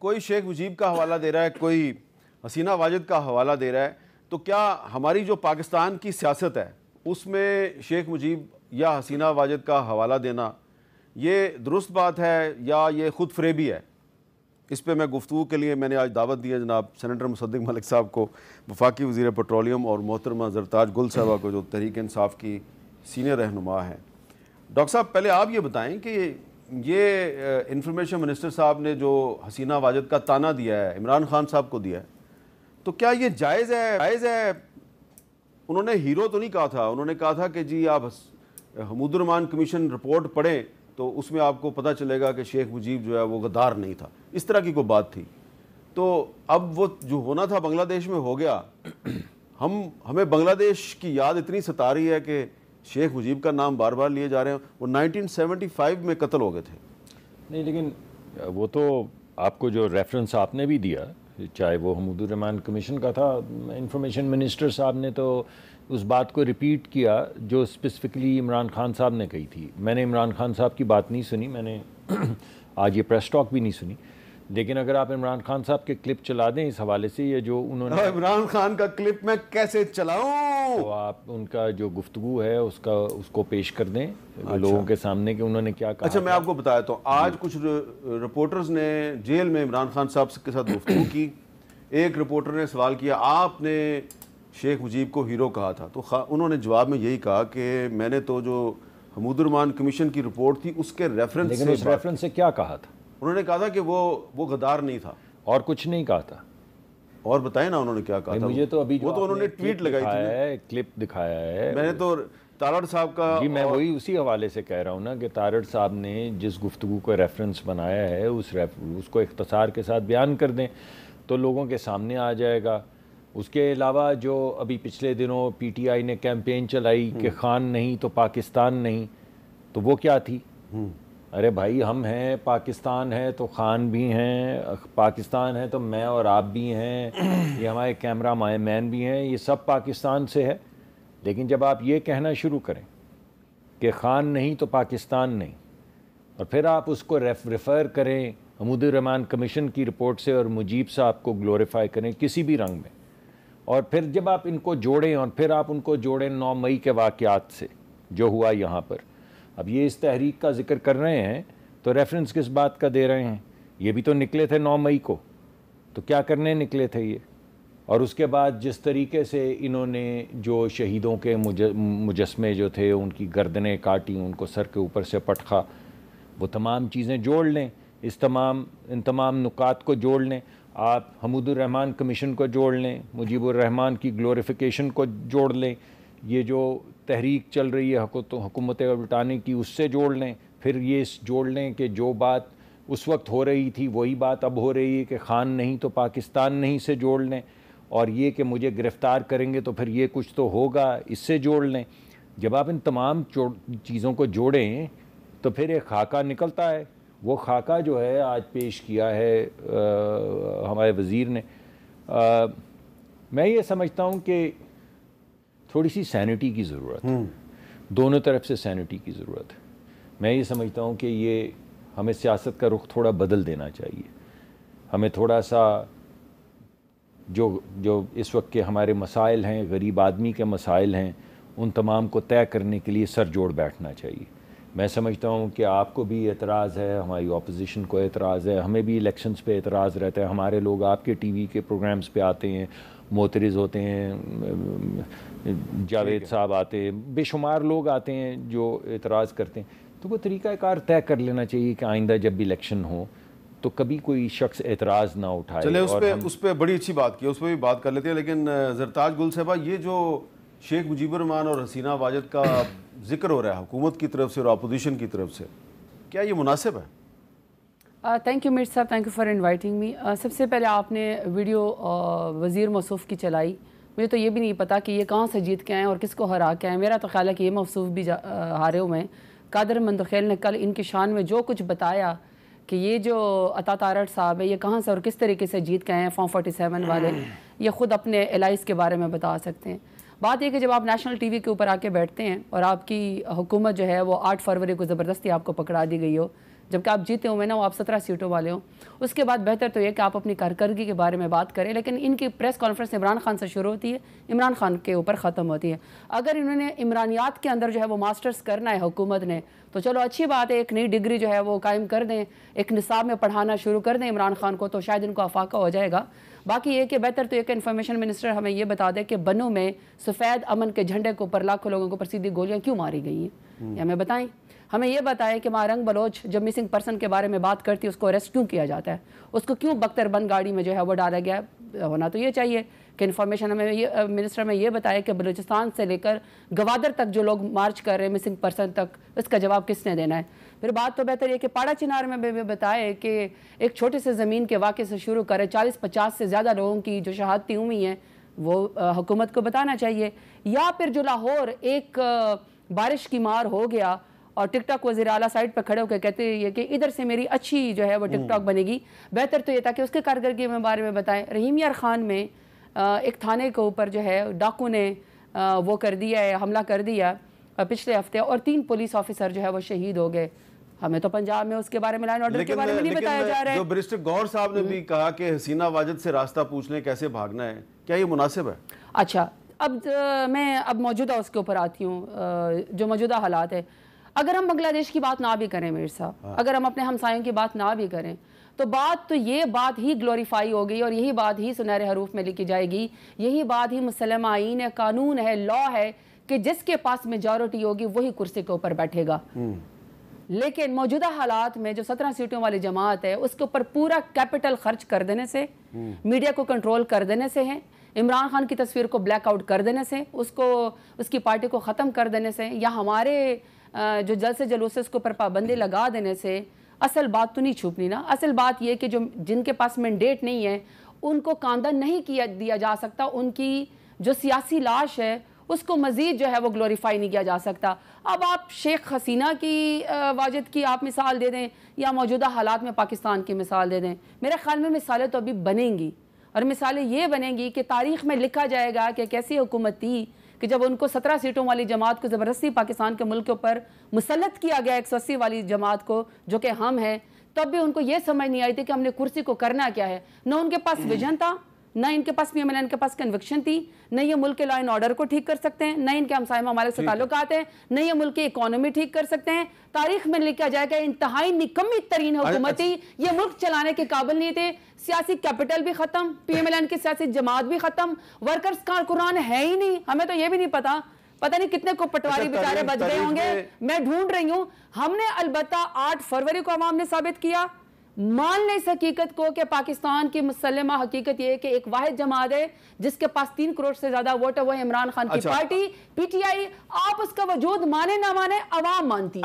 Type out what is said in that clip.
کوئی شیخ مجیب کا حوالہ دے رہا ہے، کوئی حسینہ واجد کا حوالہ دے رہا ہے، تو کیا ہماری جو پاکستان کی سیاست ہے اس میں شیخ مجیب یا حسینہ واجد کا حوالہ دینا یہ درست بات ہے یا یہ خود فریبی ہے؟ اس پہ میں گفتگو کے لیے میں نے آج دعوت دی ہے جناب سینیٹر مصدق ملک صاحب کو، وفاقی وزیر پیٹرولیم، اور محترمہ زرتاج گل صاحبہ کو جو تحریک انصاف کی سینئر رہنما ہے۔ ڈاکٹر صاحب پہلے آپ یہ بتائیں کہ یہ انفارمیشن منسٹر صاحب نے جو حسینہ واجد کا تانا دیا ہے، عمران خان صاحب کو دیا ہے، تو کیا یہ جائز ہے؟ انہوں نے ہیرو تو نہیں کہا تھا، انہوں نے کہا تھا کہ جی آپ حمود الرحمان کمیشن رپورٹ پڑھیں تو اس میں آپ کو پتہ چلے گا کہ شیخ مجیب جو ہے وہ غدار نہیں تھا، اس طرح کی کوئی بات تھی۔ تو اب وہ جو ہونا تھا بنگلہ دیش میں ہو گیا، ہمیں بنگلہ دیش کی یاد اتنی ستا رہی ہے کہ شیخ مجیب کا نام بار بار لیے جا رہے ہیں، وہ 1975 میں قتل ہو گئے تھے۔ نہیں، لیکن وہ تو آپ کو جو ریفرنس آپ نے بھی دیا، چاہے وہ حمود الرحمان کمیشن کا تھا، انفارمیشن منسٹر صاحب نے تو اس بات کو ریپیٹ کیا جو اسپیسیفکلی عمران خان صاحب نے کہی تھی۔ میں نے عمران خان صاحب کی بات نہیں سنی، میں نے آج یہ پریس ٹاک بھی نہیں سنی، لیکن اگر آپ عمران خان صاحب کے کلپ چلا دیں اس حوالے سے، یہ جو انہوں نے عمران خان کا کلپ میں کیسے چلاؤں، تو آپ ان کا جو گفتگو ہے اس کو پیش کر دیں لوگوں کے سامنے کہ انہوں نے کیا کہا۔ اچھا میں آپ کو بتایا تو آج کچھ رپورٹرز نے جیل میں عمران خان صاحب کے ساتھ گفتگو کی، ایک رپورٹر نے سوال کیا آپ نے شیخ مجیب کو ہیرو کہا تھا، تو انہوں نے جواب میں یہی کہا کہ میں نے تو جو حمود الرحمان کمیشن کی رپورٹ تھی اس کے ریفرنس سے، لیکن اس ریفرنس سے کیا کہا تھا؟ انہوں نے کہا تھا کہ وہ غدار نہیں تھا، اور کچھ نہیں کہا تھا۔ اور بتائیں نا انہوں نے کیا کہا تھا؟ مجھے تو ابھی وہ تو انہوں نے ٹویٹ لگائی تھی، کلپ دکھایا ہے، میں نے تو تارڑ صاحب کا، جی میں وہی اسی حوالے سے کہہ رہا ہوں نا کہ تارڑ صاحب نے جس گفتگو کو ریفرنس بنایا ہے اس کو اختصار کے ساتھ بیان کر دیں تو لوگوں کے سامنے آ جائے گا۔ اس کے علاوہ جو ابھی پچھلے دنوں پی ٹی آئی نے کیمپین چلائی کہ خان نہیں تو پاکستان نہیں، تو وہ کیا تھی؟ ارے بھائی ہم ہیں، پاکستان ہے تو خان بھی ہیں، پاکستان ہے تو میں اور آپ بھی ہیں، یہ ہمارے کیمرہ مین بھی ہیں، یہ سب پاکستان سے ہے۔ لیکن جب آپ یہ کہنا شروع کریں کہ خان نہیں تو پاکستان نہیں، اور پھر آپ اس کو ریفر کریں حمود الرحمان کمیشن کی رپورٹ سے اور مجیب صاحب کو گلوریفائی کریں کسی بھی رنگ میں، اور پھر جب آپ ان کو جوڑیں اور پھر آپ ان کو جوڑیں 9 مئی کے واقعات سے جو ہوا یہاں پر، اب یہ اس تحریک کا ذکر کر رہے ہیں تو ریفرنس کس بات کا دے رہے ہیں؟ یہ بھی تو نکلے تھے 9 مئی کو، تو کیا کرنے نکلے تھے یہ؟ اور اس کے بعد جس طریقے سے انہوں نے جو شہیدوں کے مجسمے جو تھے ان کی گردنیں کاٹی، ان کو سر کے اوپر سے پٹخا، وہ تمام چیزیں جوڑ لیں، ان تمام نکات کو جوڑ لیں، آپ حمود الرحمان کمیشن کو جوڑ لیں، مجیب الرحمان کی گلوریفیکیشن کو جوڑ لیں، یہ جو تحریک چل رہی ہے حکومت الٹانے کی اس سے جوڑ لیں، پھر یہ جوڑ لیں کہ جو بات اس وقت ہو رہی تھی وہی بات اب ہو رہی ہے کہ خان نہیں تو پاکستان نہیں سے جوڑ لیں، اور یہ کہ مجھے گرفتار کریں گے تو پھر یہ کچھ تو ہوگا اس سے جوڑ لیں۔ جب آپ ان تمام چیزوں کو جوڑیں تو پھر ایک خاکہ نکلتا ہے۔ وہ خاکہ جو ہے آج پیش کیا ہے ہمارے وزیر نے، میں یہ سمجھتا ہوں کہ تھوڑی سی سینٹی کی ضرورت ہے، دونوں طرف سے سینٹی کی ضرورت ہے۔ میں یہ سمجھتا ہوں کہ یہ ہمیں سیاست کا رخ تھوڑا بدل دینا چاہیے، ہمیں تھوڑا سا جو اس وقت کے ہمارے مسائل ہیں، غریب آدمی کے مسائل ہیں، ان تمام کو طے کرنے کے لیے سر جوڑ بیٹھنا چاہیے۔ میں سمجھتا ہوں کہ آپ کو بھی اعتراض ہے، ہماری اپوزیشن کو اعتراض ہے، ہمیں بھی الیکشنز پہ اعتراض رہتا ہے، ہمارے لوگ آپ کے ٹی وی کے پروگرامز پہ آتے ہیں، معترض ہوتے ہیں، جاوید صاحب آتے ہیں، بے شمار لوگ آتے ہیں جو اعتراض کرتے ہیں، تو وہ طریقہ کار طے کر لینا چاہیے کہ آئندہ جب بھی الیکشن ہو تو کبھی کوئی شخص اعتراض نہ اٹھائے۔ چلے اس پہ بڑی اچھی بات کی، اس پہ بھی بات کر لیتے ہیں، لیکن زرتاج گل صاحبہ یہ جو شیخ مجیب الرحمان اور حسینہ واجد کا ذکر ہو رہا ہے حکومت کی طرف سے اور اپوزیشن کی طرف سے، کیا یہ مناسب ہے؟ تھینک یو میر صاحب، thank you for inviting me. سب سے پہلے آپ نے ویڈیو وزیر موصوف کی چلائی، مجھے تو یہ بھی نہیں پتا کہ یہ کہاں سے جیت کے آئے اور کس کو ہرا کے آئے۔ میرا تو خیال ہے کہ یہ موصوف بھی ہارے ہوئے ہیں۔ قادر مندخیل نے کل ان کی شان میں جو کچھ بتایا کہ یہ جو عطا تارڑ صاحب ہے یہ کہاں سے اور کس طریقے سے جیت کے آئے ہیں، فارم 47 والے، یہ خود اپنے الائز کے بارے میں بتا سکتے ہیں۔ بات یہ کہ جب آپ نیشنل ٹی وی کے اوپر آ کے بیٹھتے ہیں اور آپ کی حکومت جو ہے وہ 8 فروری کو زبردستی آپ کو پکڑا دی گئی ہو، جبکہ آپ جیتے ہوئے نا وہ آپ 17 سیٹوں والے ہوں. اس کے بعد بہتر تو یہ کہ آپ اپنی کارکردگی کے بارے میں بات کریں. لیکن ان کی پریس کانفرنس عمران خان سے شروع ہوتی ہے, عمران خان کے اوپر ختم ہوتی ہے. اگر انہوں نے عمرانیات کے اندر جو ہے وہ ماسٹرز کرنا ہے حکومت نے, تو چلو اچھی بات ہے, ایک نئی ڈگری جو ہے وہ قائم کر دیں, ایک نصاب میں پڑھانا شروع کر دیں عمران خان کو, تو شاید ان کو افاقہ ہو جائے گا. باقی یہ کہ بہتر تو یہ کہ انفارمیشن منسٹر ہمیں یہ بتا دے کہ بنوں میں سفید امن کے جھنڈے کے اوپر لاکھوں لوگوں کو پر سیدھی گولیاں کیوں ماری گئی ہیں, یہ ہمیں بتائیں. ہمیں یہ بتائیں کہ مارنگ بلوچ جب مسنگ پرسن کے بارے میں بات کرتی ہے اس کو اریسٹ کیوں کیا جاتا ہے, اس کو کیوں بختر بند گاڑی میں جو ہے وہ ڈالا گیا. ہونا تو یہ چاہیے کہ انفارمیشن ہمیں یہ منسٹر میں یہ بتائے کہ بلوچستان سے لے کر گوادر تک جو لوگ مارچ کر رہے ہیں مسنگ پرسن تک, اس کا جواب کس نے دینا ہے. پھر بات تو بہتر یہ کہ پاڑا چنار میں بھی بتائے کہ ایک چھوٹے سے زمین کے واقعے سے شروع کرے, 40-50 سے زیادہ لوگوں کی جو شہادتیں ہوئی ہیں وہ حکومت کو بتانا چاہیے. یا پھر جو لاہور ایک بارش کی مار ہو گیا اور ٹک ٹاک وزیر اعلیٰ سائٹ پہ کھڑے ہو کے کہتے ہیں کہ ادھر سے میری اچھی جو ہے وہ ٹک ٹاک بنے گی, بہتر تو یہ تھا کہ اس کے کارکردگی کے بارے میں بتائیں. رحیم یار خان میں ایک تھانے کے اوپر جو ہے ڈاکو نے وہ کر دیا ہے, حملہ کر دیا پچھلے ہفتے, اور 3 پولیس آفیسر جو ہے وہ شہید ہو گئے. ہمیں تو پنجاب میں اس کے بارے میں لائن آرڈر کے بارے میں نہیں بتایا جا رہا ہے. جو بیرسٹر گوہر صاحب نے بھی کہا کہ حسینہ واجد سے راستہ پوچھ لیں کیسے بھاگنا ہے, کیا یہ مناسب ہے؟ اچھا, میں موجودہ اس کے اوپر آتی ہوں, جو موجودہ حالات ہے. اگر ہم بنگلہ دیش کی بات نہ بھی کریں میر صاحب, اگر ہم اپنے ہمسایوں کی بات نہ بھی کریں, تو بات تو یہ بات ہی گلوریفائی ہو گئی اور یہی بات ہی سنہرے حروف میں لکھی جائے گی, یہی بات ہی مسلمہ آئین ہے, قانون ہے, لا ہے کہ جس کے پاس میجورٹی ہوگی وہی کرسی کے اوپر بیٹھے گا. لیکن موجودہ حالات میں جو 17 سیٹوں والی جماعت ہے اس کے اوپر پورا کیپٹل خرچ کر دینے سے, میڈیا کو کنٹرول کر دینے سے ہے, عمران خان کی تصویر کو بلیک آؤٹ کر دینے سے, اس کی پارٹی کو ختم کر دینے سے, یا ہمارے جو جلسے جلوس اس کے اوپر پابندی لگا دینے سے اصل بات تو نہیں چھپنی نا. اصل بات یہ کہ جن کے پاس مینڈیٹ نہیں ہے ان کو کاندہ نہیں دیا جا سکتا, ان کی جو سیاسی لاش ہے اس کو مزید جو ہے وہ گلوریفائی نہیں کیا جا سکتا. اب آپ شیخ حسینہ کی واجد کی آپ مثال دے دیں یا موجودہ حالات میں پاکستان کی مثال دے دیں, میرے خیال میں مثالیں تو ابھی بنیں گی, اور مثالیں یہ بنیں گی کہ تاریخ میں لکھا جائے گا کہ کیسی حکومت تھی کہ جب ان کو 17 سیٹوں والی جماعت کو زبردستی پاکستان کے ملک کے اوپر مسلط کیا گیا 180 والی جماعت کو جو کہ ہم ہیں, تب بھی ان کو یہ سمجھ نہیں آئی تھی کہ ہم نے کرسی کو کرنا کیا ہے. نہ ان کے پاس ویژن تھا, نہ ان کے پاس ان کے پاس کنوکشن تھی, نہ یہ ملک کے لا اینڈ آرڈر کو ٹھیک کر سکتے ہیں, نہ ان کے ہمسائے ممالک سے تعلقات ہیں, نہ یہ ملک کی اکانومی ٹھیک کر سکتے ہیں. تاریخ میں لکھا جائے گا انتہائی نکمی ترین حکومت تھی, یہ ملک چلانے کے قابل نہیں تھے. سیاسی کیپٹل بھی ختم, PMLN کی سیاسی جماعت بھی ختم, ورکرز کارکنان ہے ہی نہیں. ہمیں تو یہ بھی نہیں پتہ نہیں کتنے کو پٹواری بیچارے بچ گئے ہوں گے, میں ڈھونڈ رہی ہوں. ہم نے البتہ 8 فروری کو عوام نے ثابت کیا, مان لیں اس حقیقت کو کہ پاکستان کی مسلمہ حقیقت یہ ہے کہ ایک واحد جماعت ہے جس کے پاس 3 کروڑ سے زیادہ ووٹ ہے, وہ عمران خان کی پارٹی PTI. آپ اس کا وجود مانے نہ مانے, عوام مانتی ہے.